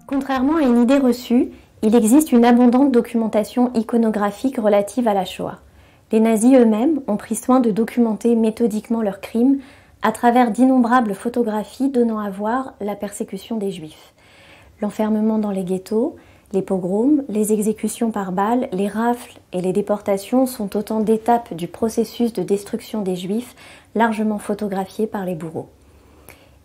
Contrairement à une idée reçue, il existe une abondante documentation iconographique relative à la Shoah. Les nazis eux-mêmes ont pris soin de documenter méthodiquement leurs crimes à travers d'innombrables photographies donnant à voir la persécution des Juifs. L'enfermement dans les ghettos, les pogroms, les exécutions par balles, les rafles et les déportations sont autant d'étapes du processus de destruction des Juifs largement photographiées par les bourreaux.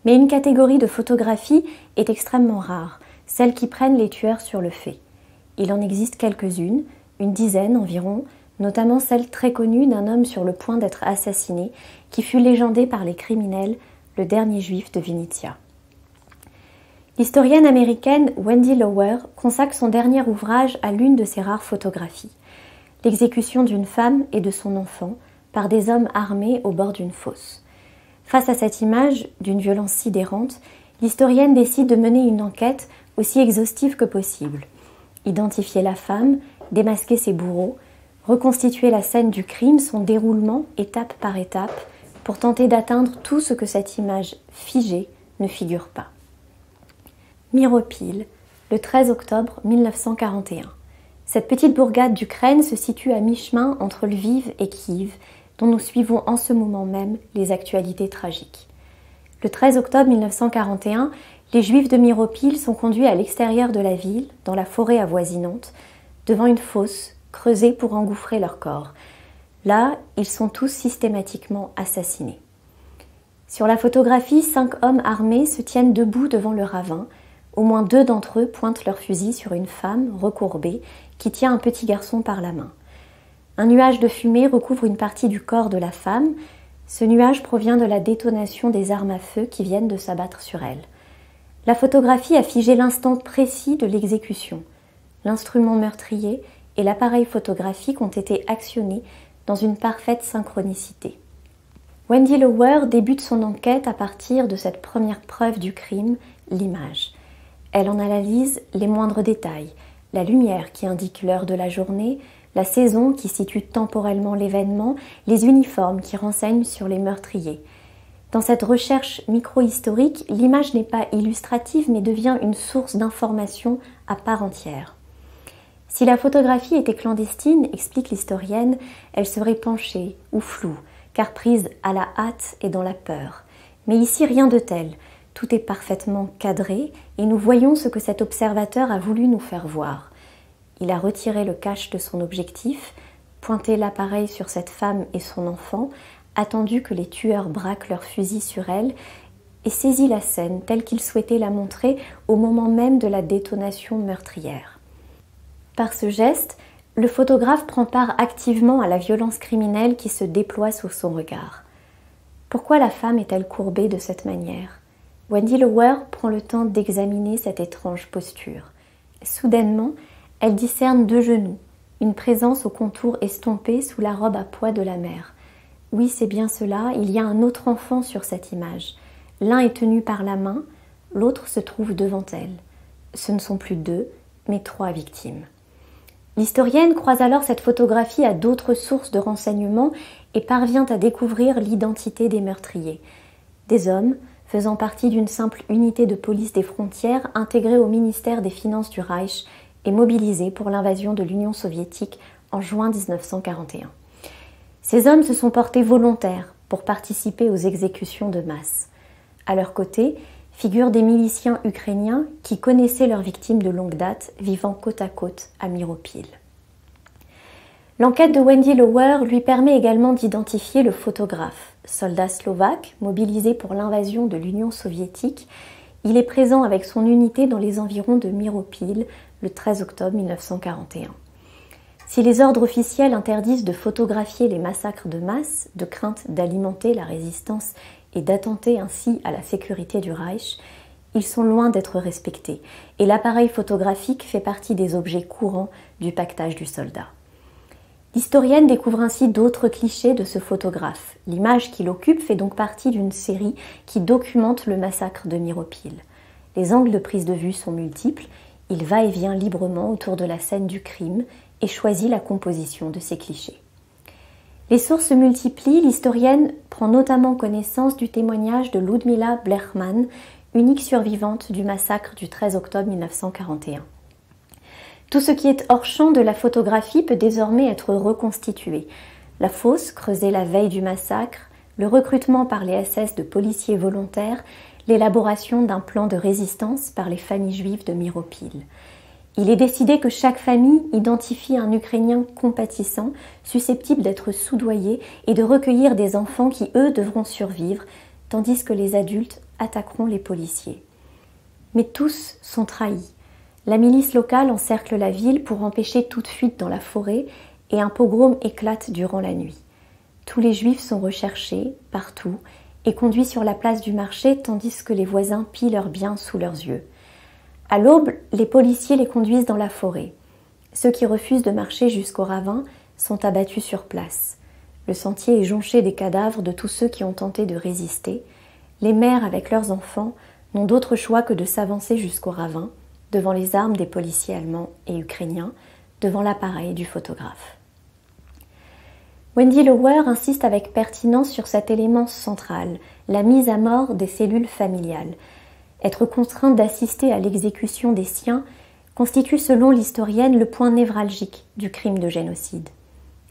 Mais une catégorie de photographies est extrêmement rare, celles qui prennent les tueurs sur le fait. Il en existe quelques-unes, une dizaine environ, notamment celle très connue d'un homme sur le point d'être assassiné, qui fut légendé par les criminels, le dernier juif de Vinnytsia. L'historienne américaine Wendy Lower consacre son dernier ouvrage à l'une de ces rares photographies, l'exécution d'une femme et de son enfant par des hommes armés au bord d'une fosse. Face à cette image d'une violence sidérante, l'historienne décide de mener une enquête aussi exhaustive que possible. Identifier la femme, démasquer ses bourreaux, reconstituer la scène du crime, son déroulement étape par étape, pour tenter d'atteindre tout ce que cette image figée ne figure pas. Miropil, le 13 octobre 1941. Cette petite bourgade d'Ukraine se situe à mi-chemin entre Lviv et Kiev, dont nous suivons en ce moment même les actualités tragiques. Le 13 octobre 1941, les Juifs de Miropil sont conduits à l'extérieur de la ville, dans la forêt avoisinante, devant une fosse creusée pour engouffrer leurs corps. Là, ils sont tous systématiquement assassinés. Sur la photographie, 5 hommes armés se tiennent debout devant le ravin. Au moins 2 d'entre eux pointent leur fusil sur une femme recourbée qui tient un petit garçon par la main. Un nuage de fumée recouvre une partie du corps de la femme. Ce nuage provient de la détonation des armes à feu qui viennent de s'abattre sur elle. La photographie a figé l'instant précis de l'exécution. L'instrument meurtrier et l'appareil photographique ont été actionnés dans une parfaite synchronicité. Wendy Lower débute son enquête à partir de cette première preuve du crime, l'image. Elle en analyse les moindres détails, la lumière qui indique l'heure de la journée, la saison qui situe temporellement l'événement, les uniformes qui renseignent sur les meurtriers. Dans cette recherche micro-historique, l'image n'est pas illustrative mais devient une source d'information à part entière. Si la photographie était clandestine, explique l'historienne, elle serait penchée ou floue, car prise à la hâte et dans la peur. Mais ici, rien de tel. Tout est parfaitement cadré et nous voyons ce que cet observateur a voulu nous faire voir. Il a retiré le cache de son objectif, pointé l'appareil sur cette femme et son enfant, attendu que les tueurs braquent leurs fusils sur elle et saisi la scène telle qu'il souhaitait la montrer au moment même de la détonation meurtrière. Par ce geste, le photographe prend part activement à la violence criminelle qui se déploie sous son regard. Pourquoi la femme est-elle courbée de cette manière ? Wendy Lower prend le temps d'examiner cette étrange posture. Soudainement, elle discerne 2 genoux, une présence au contour estompé sous la robe à pois de la mère. Oui, c'est bien cela, il y a un autre enfant sur cette image. L'un est tenu par la main, l'autre se trouve devant elle. Ce ne sont plus 2, mais 3 victimes. L'historienne croise alors cette photographie à d'autres sources de renseignements et parvient à découvrir l'identité des meurtriers. Des hommes faisant partie d'une simple unité de police des frontières intégrée au ministère des Finances du Reich et mobilisée pour l'invasion de l'Union soviétique en juin 1941. Ces hommes se sont portés volontaires pour participer aux exécutions de masse. À leur côté figurent des miliciens ukrainiens qui connaissaient leurs victimes de longue date, vivant côte à côte à Miropil. L'enquête de Wendy Lower lui permet également d'identifier le photographe, soldat slovaque mobilisé pour l'invasion de l'Union soviétique. Il est présent avec son unité dans les environs de Miropil le 13 octobre 1941. Si les ordres officiels interdisent de photographier les massacres de masse, de crainte d'alimenter la résistance et d'attenter ainsi à la sécurité du Reich, ils sont loin d'être respectés et l'appareil photographique fait partie des objets courants du pactage du soldat. L'historienne découvre ainsi d'autres clichés de ce photographe. L'image qu'il occupe fait donc partie d'une série qui documente le massacre de Miropil. Les angles de prise de vue sont multiples, il va et vient librement autour de la scène du crime et choisit la composition de ces clichés. Les sources se multiplient, l'historienne prend notamment connaissance du témoignage de Ludmila Blechman, unique survivante du massacre du 13 octobre 1941. Tout ce qui est hors champ de la photographie peut désormais être reconstitué. La fosse creusée la veille du massacre, le recrutement par les SS de policiers volontaires, l'élaboration d'un plan de résistance par les familles juives de Miropil. Il est décidé que chaque famille identifie un Ukrainien compatissant, susceptible d'être soudoyé et de recueillir des enfants qui, eux, devront survivre, tandis que les adultes attaqueront les policiers. Mais tous sont trahis. La milice locale encercle la ville pour empêcher toute fuite dans la forêt et un pogrom éclate durant la nuit. Tous les juifs sont recherchés, partout, et conduits sur la place du marché tandis que les voisins pillent leurs biens sous leurs yeux. À l'aube, les policiers les conduisent dans la forêt. Ceux qui refusent de marcher jusqu'au ravin sont abattus sur place. Le sentier est jonché des cadavres de tous ceux qui ont tenté de résister. Les mères avec leurs enfants n'ont d'autre choix que de s'avancer jusqu'au ravin, devant les armes des policiers allemands et ukrainiens, devant l'appareil du photographe. Wendy Lower insiste avec pertinence sur cet élément central, la mise à mort des cellules familiales. Être contrainte d'assister à l'exécution des siens constitue selon l'historienne le point névralgique du crime de génocide.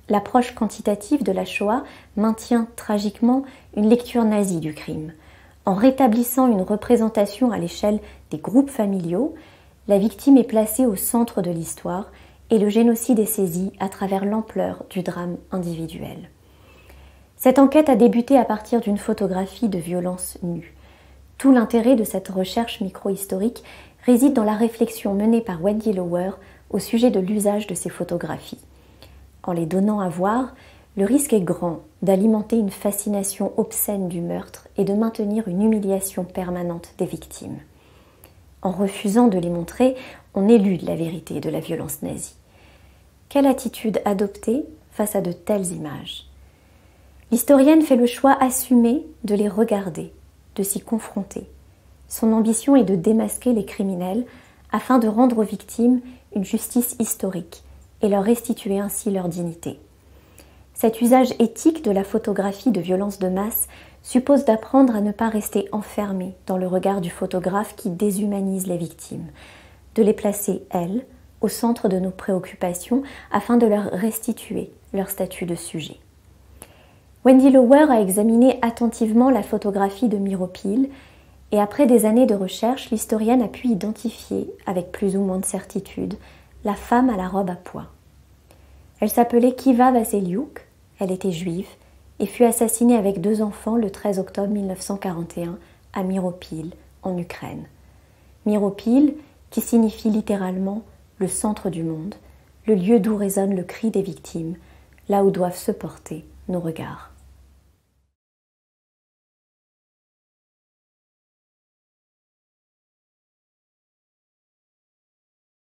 L'approche quantitative de la Shoah maintient tragiquement une lecture nazie du crime. En rétablissant une représentation à l'échelle des groupes familiaux, la victime est placée au centre de l'histoire et le génocide est saisi à travers l'ampleur du drame individuel. Cette enquête a débuté à partir d'une photographie de violence nue. Tout l'intérêt de cette recherche micro-historique réside dans la réflexion menée par Wendy Lower au sujet de l'usage de ces photographies. En les donnant à voir, le risque est grand d'alimenter une fascination obscène du meurtre et de maintenir une humiliation permanente des victimes. En refusant de les montrer, on élude la vérité de la violence nazie. Quelle attitude adopter face à de telles images ? L'historienne fait le choix assumé de les regarder, de s'y confronter. Son ambition est de démasquer les criminels afin de rendre aux victimes une justice historique et leur restituer ainsi leur dignité. Cet usage éthique de la photographie de violence de masse suppose d'apprendre à ne pas rester enfermé dans le regard du photographe qui déshumanise les victimes, de les placer, elles, au centre de nos préoccupations afin de leur restituer leur statut de sujet. Wendy Lower a examiné attentivement la photographie de Miropil et après des années de recherche, l'historienne a pu identifier, avec plus ou moins de certitude, la femme à la robe à pois. Elle s'appelait Kiva Vassiliuk, elle était juive et fut assassinée avec 2 enfants le 13 octobre 1941 à Miropil, en Ukraine. Miropil, qui signifie littéralement le centre du monde, le lieu d'où résonne le cri des victimes, là où doivent se porter nos regards.